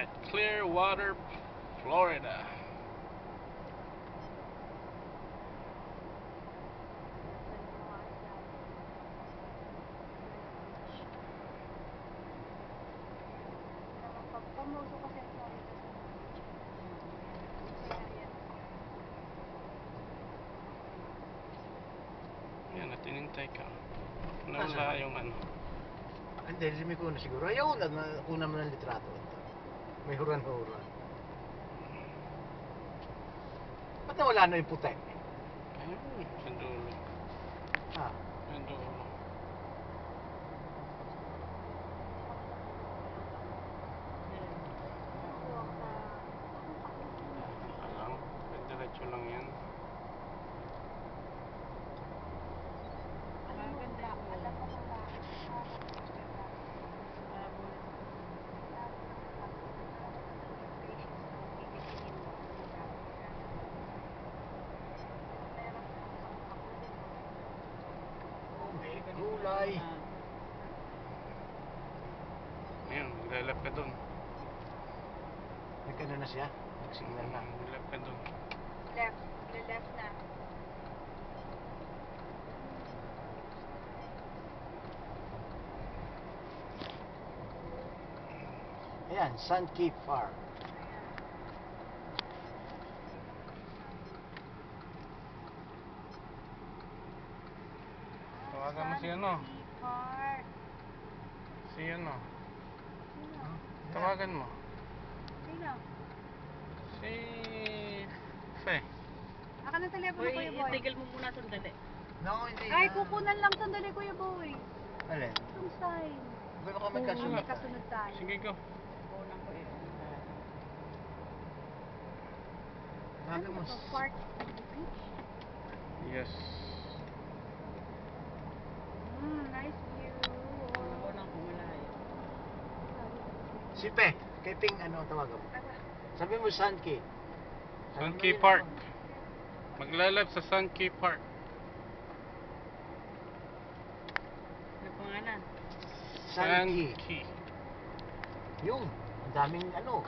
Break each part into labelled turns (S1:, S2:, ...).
S1: at Clearwater, Florida. Yan, at inintay ka. Nawala yung ano.
S2: Hindi, limi ko na siguro. Ayaw na, kuna mo ng litrato. May huran-huran. Ba't nawala na yung puti?
S1: Ayun, sa dulo.
S2: Ah,
S1: Sa dulo. Alam, diretso lang yan.
S2: may gulay.
S1: Ayun, maglalap ka dun.
S2: Nagkano na siya? Nagsignal na.
S1: Maglalap ka dun.
S3: Left na.
S2: Ayan, Sunkeep Farm.
S1: Tawagan mo si ano?
S3: Park.
S1: Si ano?
S3: Sino?
S1: Tawagan mo.
S3: Sino?
S1: Si Fe.
S3: Aka ng telepono, Kuya Boy.
S4: Itigil mo muna sandali.
S2: No, hindi
S3: Ay,
S2: na.
S3: kukunan lang sandali, Kuya Boy.
S2: Alin?
S3: Itong sign.
S2: Gano'n ka may
S3: May
S2: kasunod.
S3: kasunod tayo.
S1: Sige, go.
S4: Unang ko yun.
S2: Sabi mo,
S3: Ano to? Park at the beach?
S1: Yes.
S3: Nice view.
S4: Unang kumalayo.
S2: si Pe, kay Ping, ano ang tawagan mo? Sabi mo, Sunkey.
S1: Sunkey Park. Maglalab sa Sunkey Park.
S4: Ano pangalan?
S2: Sunkey.
S1: Sunkey.
S2: Yung, ang daming ano.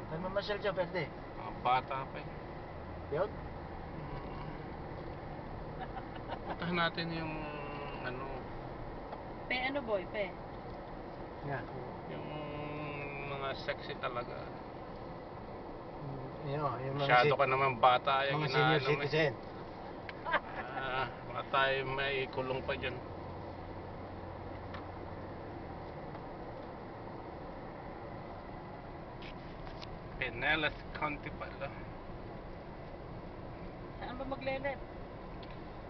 S2: Kaya mamasyal siya, pwede.
S1: Mga bata pa yun.
S2: Yun?
S1: Puntahan natin yung ano,
S4: Pe, ano boy? Pe.
S2: Yan.
S1: yung mga sexy talaga.
S2: Yung mga
S1: Masyado ka naman bata yung
S2: mga senior
S1: inaano mo.
S2: citizen.
S1: Baka tayo may kulong pa dyan. Pinellas County pala.
S4: Saan ba maglelet?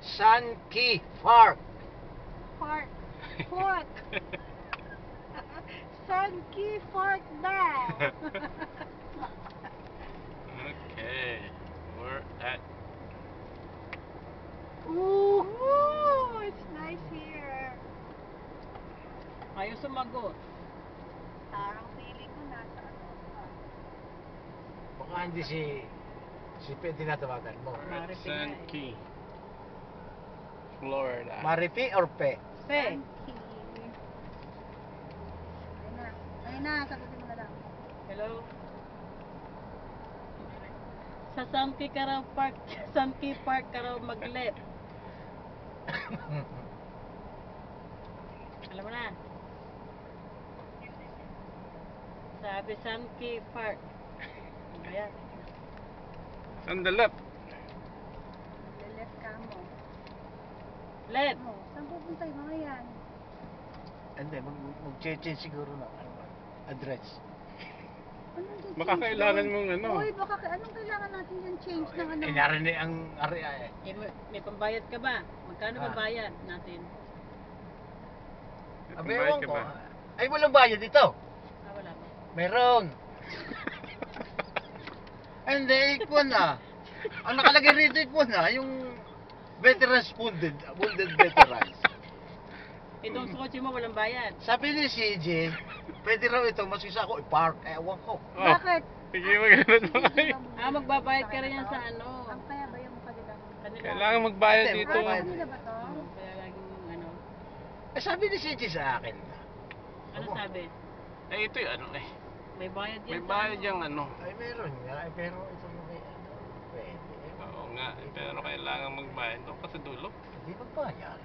S2: Sunkey Park.
S3: Park. Park. Sunkey Park now.
S1: Okay, we're at
S3: Ooh, it's nice here.
S4: Ayaw sumagot.
S3: Parang feeling ko nasa ano ka.
S2: Baka hindi si Pe tinatawagan mo.
S1: we're at
S4: Maripi nga eh.
S1: Sunkey, Florida.
S2: Maripi or Pe?
S4: Pe.
S3: Sunkey. Ayun na. Ayun na, sagutin mo na lang.
S4: Hello? Sa Sunkey ka raw park, Sunkey Park ka raw maglet. Alam mo na. Sabi Sunkey Park. Kaya,
S1: Sandalap.
S3: Left ka mo.
S4: let.
S3: Ano? Saan pupunta yung mga yan?
S2: Hindi, mag-change siguro ng address.
S3: Anong change?
S1: Baka kailangan mong ano.
S3: Uy, baka anong kailangan natin yung change ng ano?
S2: Narinig ang area eh.
S4: Eh, may pambayad ka ba? Magkano
S2: Ah.
S4: pambayad natin?
S2: Abi,
S1: Bayad
S2: ewan
S1: ka
S2: ko.
S1: ba?
S2: Ay, walang bayad dito.
S4: Ah, wala pa.
S2: Meron. Ay, hindi, ikuan na. Ang nakalagay rito, ikuan na. Yung veterans wounded veterans.
S4: Itong sa kotse mo, walang bayad.
S2: Sabi ni CJ, pwede raw ito, masisa ako i-park. Ewan ko.
S1: Oh,
S3: Bakit?
S1: sige, magano'n mo kayo.
S4: Ah, magbabayad ka rin yan sa ano.
S3: Ang kaya ba yung kanilang...
S4: Kanila.
S1: Kailangan magbayad
S2: Hindi,
S1: dito.
S2: magbayad.
S3: Kanila ba to?
S4: Kaya laging ano.
S2: Eh, sabi ni CJ sa akin.
S4: Ano
S2: Ako.
S4: sabi?
S1: Eh, ito yung ano eh.
S4: May bayad yan.
S1: May
S4: sa
S1: bayad
S4: ano.
S1: yung ano.
S2: Ay, meron nga. Ay, pero ito mo may ano, pwede.
S1: Oo nga, pero kailangan magbayad doon kasi dulo.
S2: Hindi magbayad.